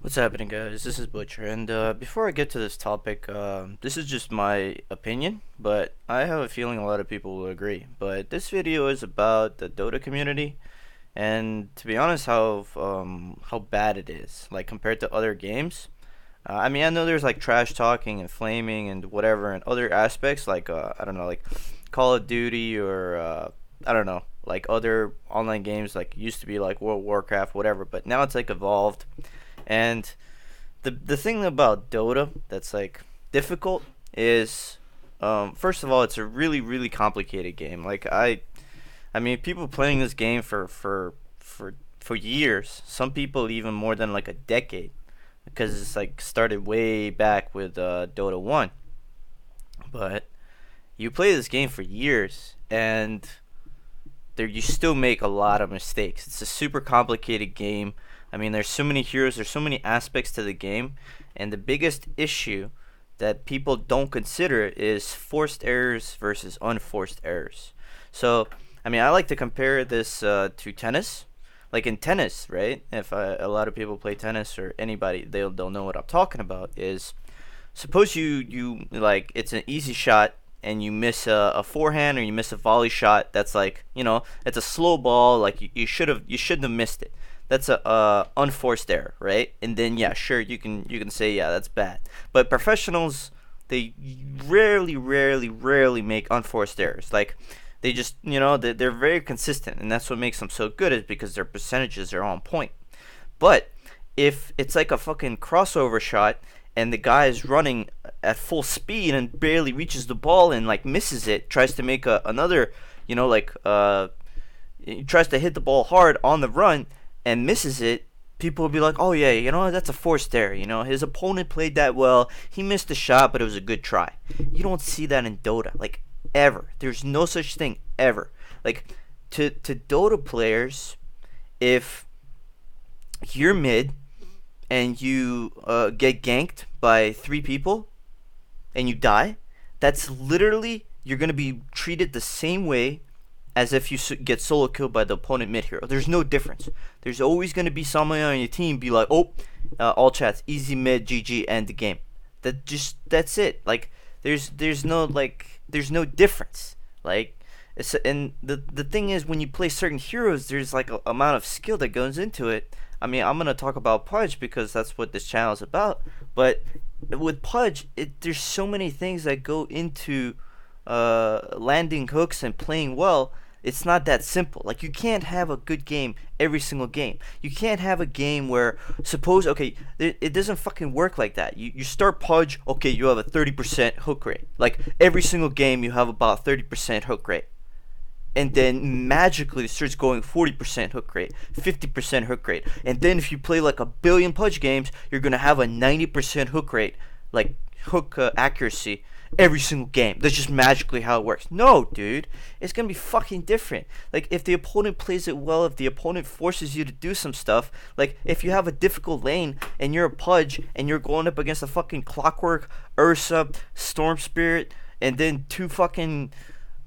What's happening, guys? This is Butcher, and before I get to this topic, this is just my opinion, but I have a feeling a lot of people will agree. But this video is about the Dota community, and to be honest, how bad it is, like compared to other games. I know there's like trash talking and flaming and whatever, and other aspects like I don't know, like Call of Duty or I don't know, like other online games like used to be like World of Warcraft, whatever. But now it's like evolved and the thing about Dota that's like difficult is first of all it's a really complicated game. I mean people playing this game for years. Some people even more than like a decade because it's like started way back with Dota 1. But you play this game for years and there you still make a lot of mistakes. It's a super complicated game. I mean, there's so many heroes, there's so many aspects to the game, and the biggest issue that people don't consider is forced errors versus unforced errors. So, I mean, I like to compare this to tennis. Like in tennis, right? If a lot of people play tennis or anybody, they'll know what I'm talking about. Is suppose you like it's an easy shot and you miss a forehand or you miss a volley shot that's like it's a slow ball, like you shouldn't have missed it. That's a unforced error, right? And then yeah, sure, you can say yeah, that's bad. But professionals, they rarely make unforced errors. Like they just they're very consistent, and that's what makes them so good, is because their percentages are on point. But if it's like a fucking crossover shot and the guy is running at full speed and barely reaches the ball and like misses it, tries to make another, he tries to hit the ball hard on the run and misses it, people will be like, oh yeah, that's a forced error. His opponent played that well. He missed the shot, but it was a good try. You don't see that in Dota, like ever. There's no such thing ever. Like to Dota players, if you're mid and you get ganked by three people and you die, that's literally, you're going to be treated the same way as if you get solo killed by the opponent mid hero. There's no difference. There's always going to be someone on your team be like, oh, all chats, easy mid, GG, end the game. That's it. Like there's no difference. Like and the thing is, when you play certain heroes, there's like a amount of skill that goes into it. I mean, I'm gonna talk about Pudge because that's what this channel is about. But with Pudge, there's so many things that go into landing hooks and playing well. It's not that simple. Like, you can't have a good game every single game. You can't have a game where, suppose, okay, it doesn't fucking work like that. You start Pudge, okay, you have a 30% hook rate. Like, every single game you have about 30% hook rate. And then magically it starts going 40% hook rate, 50% hook rate. And then if you play like a billion Pudge games, you're going to have a 90% hook rate, like hook accuracy every single game. That's just magically how it works. No, dude. It's going to be fucking different. Like, if the opponent plays it well, if the opponent forces you to do some stuff, like if you have a difficult lane and you're a Pudge and you're going up against a fucking Clockwork, Ursa, Storm Spirit, and then two fucking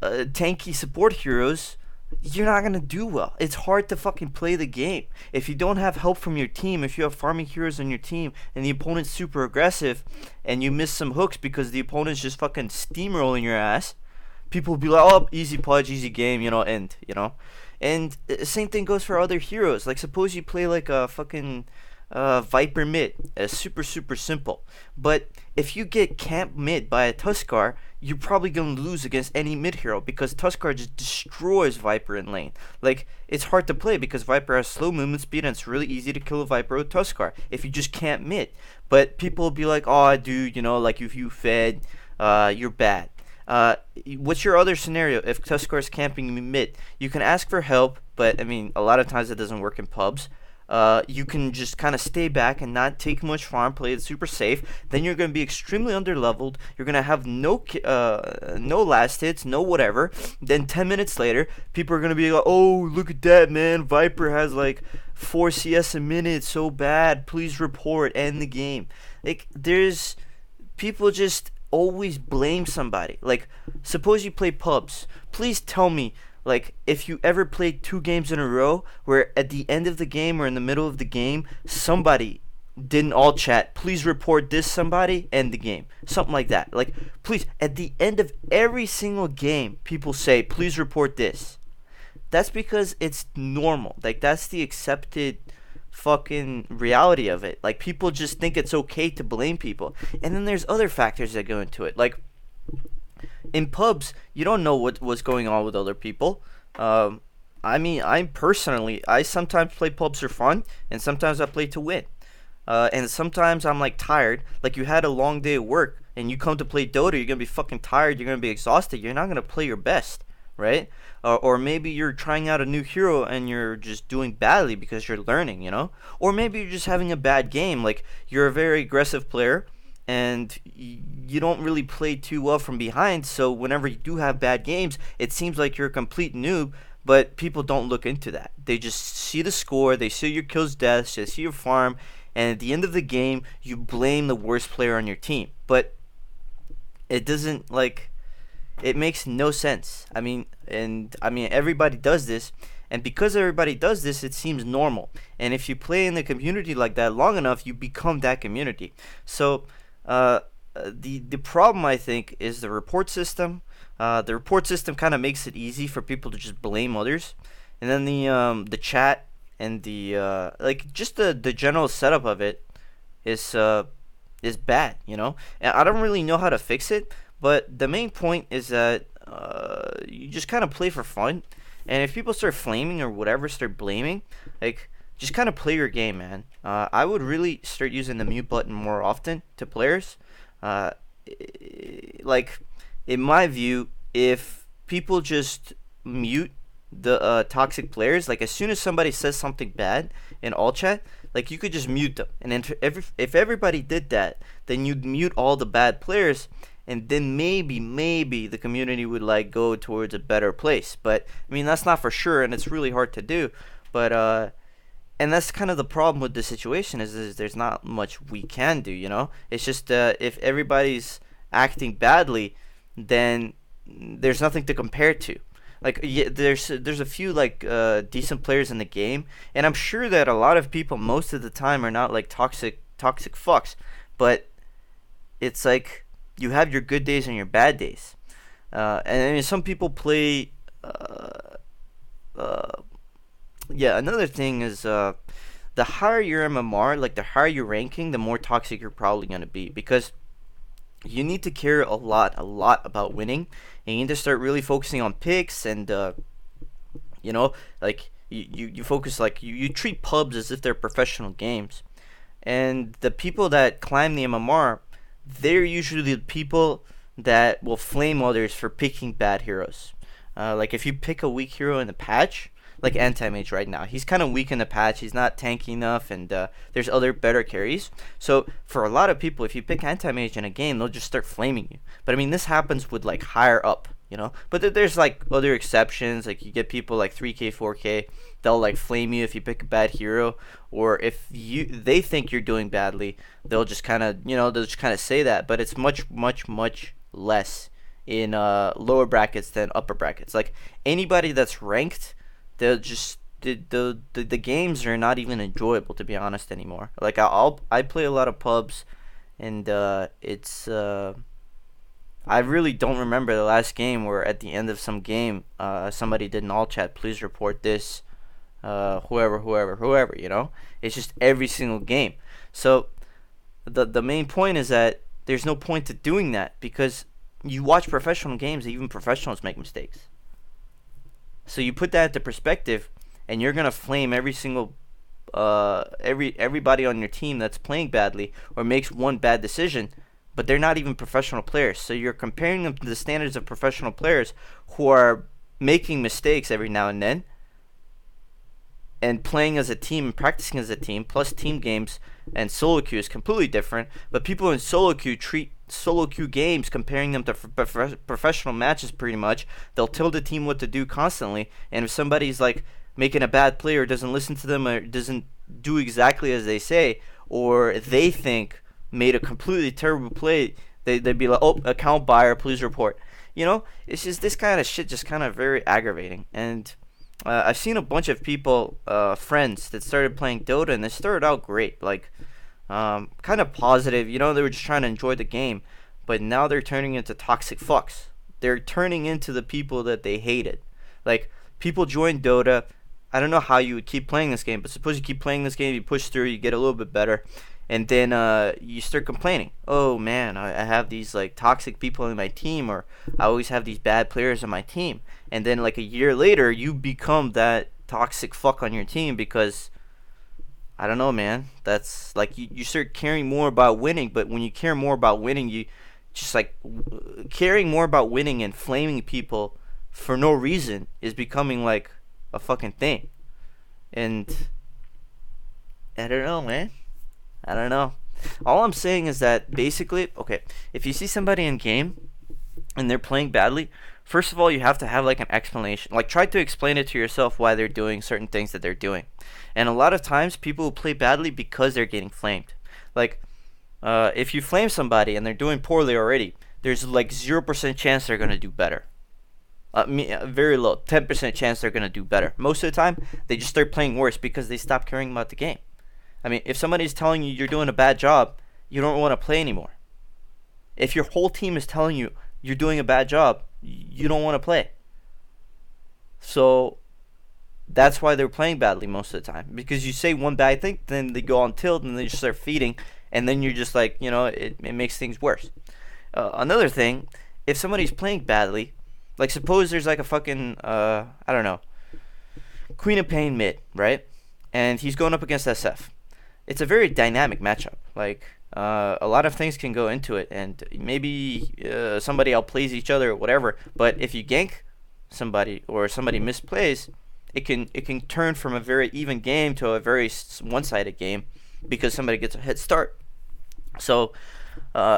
tanky support heroes, you're not gonna do well. It's hard to fucking play the game if you don't have help from your team. If you have farming heroes on your team and the opponent's super aggressive and you miss some hooks because the opponent's just fucking steamrolling your ass, people will be like, oh, easy Pudge, easy game, end. And same thing goes for other heroes. Like, suppose you play like a fucking Viper mid, super simple. But if you get camp mid by a Tuskar, you're probably gonna lose against any mid hero because Tuskar just destroys Viper in lane. Like, it's hard to play because Viper has slow movement speed and it's really easy to kill a Viper with Tuskar if you just can't mid. But people will be like, oh dude, like if you fed, you're bad. What's your other scenario if Tuskar's camping mid? You can ask for help, but I mean, a lot of times it doesn't work in pubs. You can just kind of stay back and not take much farm, play it super safe. Then you're going to be extremely underleveled. You're going to have no last hits, no whatever. Then 10 minutes later, people are going to be like, oh, look at that, man. Viper has like 4 CS a minute. So bad. Please report. End the game. Like, there's people just always blame somebody. Like, suppose you play pubs. Please tell me, like, if you ever played 2 games in a row where at the end of the game or in the middle of the game somebody didn't all chat, please report this somebody, end the game. Something like that. Like, please, at the end of every single game, people say, please report this. That's because it's normal. Like, that's the accepted fucking reality of it. Like, people just think it's okay to blame people. And then there's other factors that go into it. Like, in pubs, you don't know what's going on with other people. I mean, I sometimes play pubs for fun, and sometimes I play to win. And sometimes I'm like tired. Like, you had a long day of work, and you come to play Dota, you're gonna be fucking tired. You're gonna be exhausted. You're not gonna play your best, right? Or maybe you're trying out a new hero and you're just doing badly because you're learning, you know? Or maybe you're just having a bad game. Like, you're a very aggressive player and you don't really play too well from behind. So whenever you do have bad games, it seems like you're a complete noob. But people don't look into that. They just see the score, they see your kills, deaths, they see your farm, and at the end of the game, you blame the worst player on your team. But it doesn't, like, it makes no sense. I mean, everybody does this, and because everybody does this, it seems normal. And if you play in the community like that long enough, you become that community. So, the problem, I think, is the report system. The report system kind of makes it easy for people to just blame others, and then the chat and the like, just the general setup of it is bad, you know. And I don't really know how to fix it, but the main point is that you just kind of play for fun, and if people start flaming or whatever, start blaming, like, just kind of play your game, man. I would really start using the mute button more often to players. Uh, like, in my view, if people just mute the toxic players, like, as soon as somebody says something bad in all chat, like, you could just mute them. And then if everybody did that, then you'd mute all the bad players, and then maybe the community would, like, go towards a better place. But I mean, that's not for sure, and it's really hard to do. But and that's kind of the problem with the situation, is there's not much we can do, you know. It's just if everybody's acting badly, then there's nothing to compare to. Like, yeah, there's a few, like, decent players in the game, and I'm sure that a lot of people most of the time are not, like, toxic fucks, but it's like, you have your good days and your bad days. And I mean, some people play. Yeah, another thing is, the higher your MMR, like, the higher your ranking, the more toxic you're probably gonna be, because you need to care a lot about winning, and you need to start really focusing on picks, and you know, like, you focus, like, you treat pubs as if they're professional games, and the people that climb the MMR, they're usually the people that will flame others for picking bad heroes. Like, if you pick a weak hero in the patch, like Anti-Mage right now, he's kind of weak in the patch, he's not tanky enough, and there's other better carries. So for a lot of people, if you pick Anti-Mage in a game, they'll just start flaming you. But I mean, this happens with, like, higher up, you know. But there's, like, other exceptions, like, you get people like 3K, 4K, they'll, like, flame you if you pick a bad hero, or if they think you're doing badly, they'll just kind of, you know, they'll just kind of say that. But it's much less in lower brackets than upper brackets. Like, anybody that's ranked, they'll just the games are not even enjoyable, to be honest, anymore. Like, I play a lot of pubs, and it's I really don't remember the last game where at the end of some game somebody did an all chat, please report this, whoever, you know. It's just every single game. So the main point is that there's no point to doing that, because you watch professional games, even professionals make mistakes. So you put that into perspective, and you're gonna flame every single everybody on your team that's playing badly or makes one bad decision, but they're not even professional players. So you're comparing them to the standards of professional players who are making mistakes every now and then, and playing as a team and practicing as a team. Plus, team games and solo queue is completely different. But people in solo queue treat solo queue games, comparing them to professional matches pretty much. They'll tell the team what to do constantly, and if somebody's, like, making a bad play or doesn't listen to them or doesn't do exactly as they say, or they think made a completely terrible play, they'd be like, oh, account buyer, please report. You know, it's just this kind of shit, just kind of very aggravating. And I've seen a bunch of people, friends, that started playing Dota, and they started out great. Like, kind of positive. They were just trying to enjoy the game, but now they're turning into toxic fucks. They're turning into the people that they hated. Like, people join Dota. I don't know how you would keep playing this game, but suppose you keep playing this game, you push through, you get a little bit better, and then you start complaining. Oh man, I have these like toxic people in my team, or I always have these bad players on my team. And then like a year later, you become that toxic fuck on your team because I don't know, man. That's like you start caring more about winning, but when you care more about winning, you just like caring more about winning and flaming people for no reason is becoming like a fucking thing. And I don't know, man. I don't know. All I'm saying is that basically, okay, if you see somebody in game and they're playing badly, first of all, you have to have like an explanation. Like, try to explain it to yourself why they're doing certain things that they're doing. And a lot of times, people will play badly because they're getting flamed. Like, if you flame somebody and they're doing poorly already, there's like 0% chance they're gonna do better. Very low, 10% chance they're gonna do better. Most of the time, they just start playing worse because they stop caring about the game. I mean, if somebody's telling you you're doing a bad job, you don't want to play anymore. If your whole team is telling you you're doing a bad job, you don't want to play. So that's why they're playing badly most of the time. Because you say one bad thing, then they go on tilt and they just start feeding, and then you're just like, it makes things worse. Another thing, if somebody's playing badly, like suppose there's like a fucking, I don't know, Queen of Pain mid, right? And he's going up against SF. It's a very dynamic matchup. Like, a lot of things can go into it, and maybe somebody outplays each other or whatever. But if you gank somebody or somebody misplays, it can turn from a very even game to a very one-sided game because somebody gets a head start. So,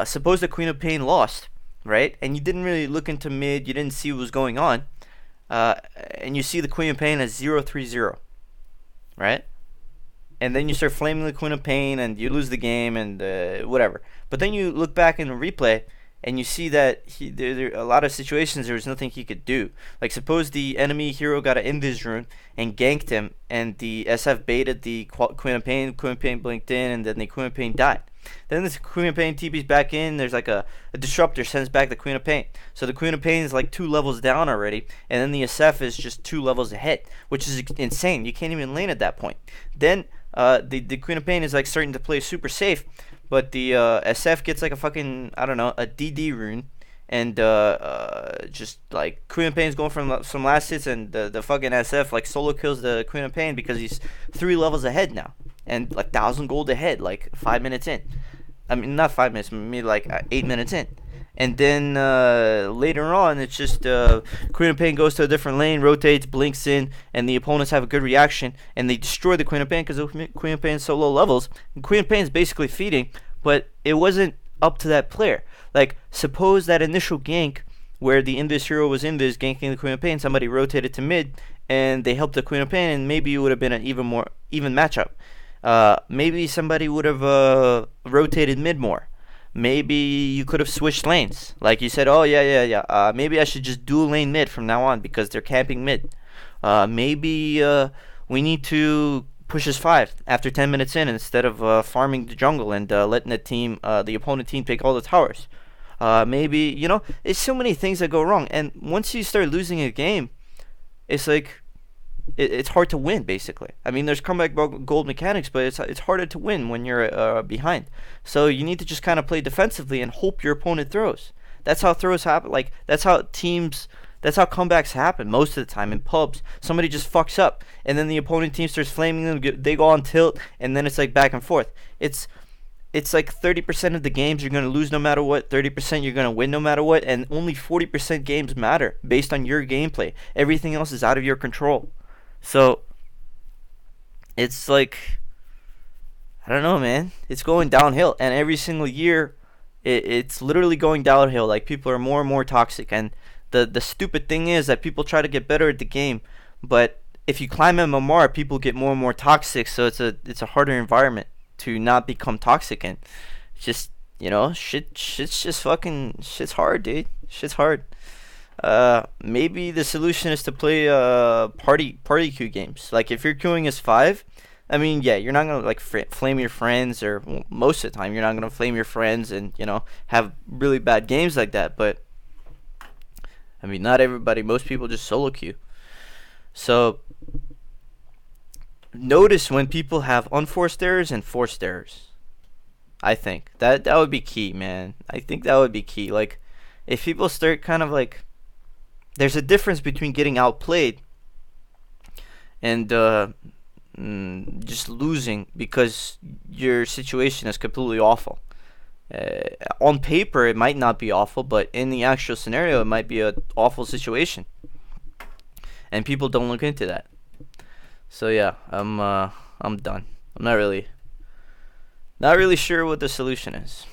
suppose the Queen of Pain lost, right? And you didn't really look into mid, you didn't see what was going on, and you see the Queen of Pain as 0-3-0, right? And then you start flaming the Queen of Pain and you lose the game and whatever. But then you look back in the replay and you see that there a lot of situations there was nothing he could do. Like, suppose the enemy hero got an invis rune and ganked him, and the SF baited the Queen of Pain blinked in, and then the Queen of Pain died. Then the Queen of Pain TP's back in, there's like a disruptor sends back the Queen of Pain. So the Queen of Pain is like 2 levels down already, and then the SF is just 2 levels ahead, which is insane. You can't even lane at that point. Then the Queen of Pain is like starting to play super safe, but the SF gets like a fucking, I don't know, a DD rune, and just like Queen of Pain is going from some last hits, and the fucking SF like solo kills the Queen of Pain because he's 3 levels ahead now, and like 1,000 gold ahead, like 5 minutes in. I mean, not 5 minutes, maybe like 8 minutes in. And then later on, it's just Queen of Pain goes to a different lane, rotates, blinks in, and the opponents have a good reaction, and they destroy the Queen of Pain because the Queen of Pain is so low levels. And Queen of Pain is basically feeding, but it wasn't up to that player. Like, suppose that initial gank where the Invis hero was Invis ganking the Queen of Pain, somebody rotated to mid, and they helped the Queen of Pain, and maybe it would have been an even more even matchup. Maybe somebody would have rotated mid more. Maybe you could have switched lanes. Like you said, oh, yeah. Maybe I should just dual lane mid from now on because they're camping mid. Maybe we need to push as 5 after 10 minutes in instead of farming the jungle and letting the opponent team take all the towers. Maybe, it's so many things that go wrong. And once you start losing a game, it's like, it's hard to win, basically. I mean, there's comeback gold mechanics, but it's harder to win when you're behind. So you need to just kind of play defensively and hope your opponent throws. That's how throws happen. Like, that's how comebacks happen most of the time in pubs. Somebody just fucks up, and then the opponent team starts flaming them. They go on tilt, and then it's like back and forth. It's like 30% of the games you're going to lose no matter what, 30% you're going to win no matter what, and only 40% games matter based on your gameplay. Everything else is out of your control. So, it's like, I don't know, man. It's going downhill, and every single year, it's literally going downhill. Like, people are more and more toxic, and the stupid thing is that people try to get better at the game, but if you climb MMR, people get more and more toxic, so it's a harder environment to not become toxic, and just, shit's hard, dude. Shit's hard. Maybe the solution is to play party queue games. Like, if you're queuing as 5, I mean, yeah, you're not gonna like flame your friends, or well, most of the time you're not gonna flame your friends and have really bad games like that. But I mean, not everybody. Most people just solo queue. So notice when people have unforced errors and forced errors. I think that would be key, man. I think that would be key. Like, if people start kind of like, there's a difference between getting outplayed and just losing because your situation is completely awful. On paper, it might not be awful, but in the actual scenario, it might be an awful situation, and people don't look into that. So yeah, I'm done. I'm not really sure what the solution is.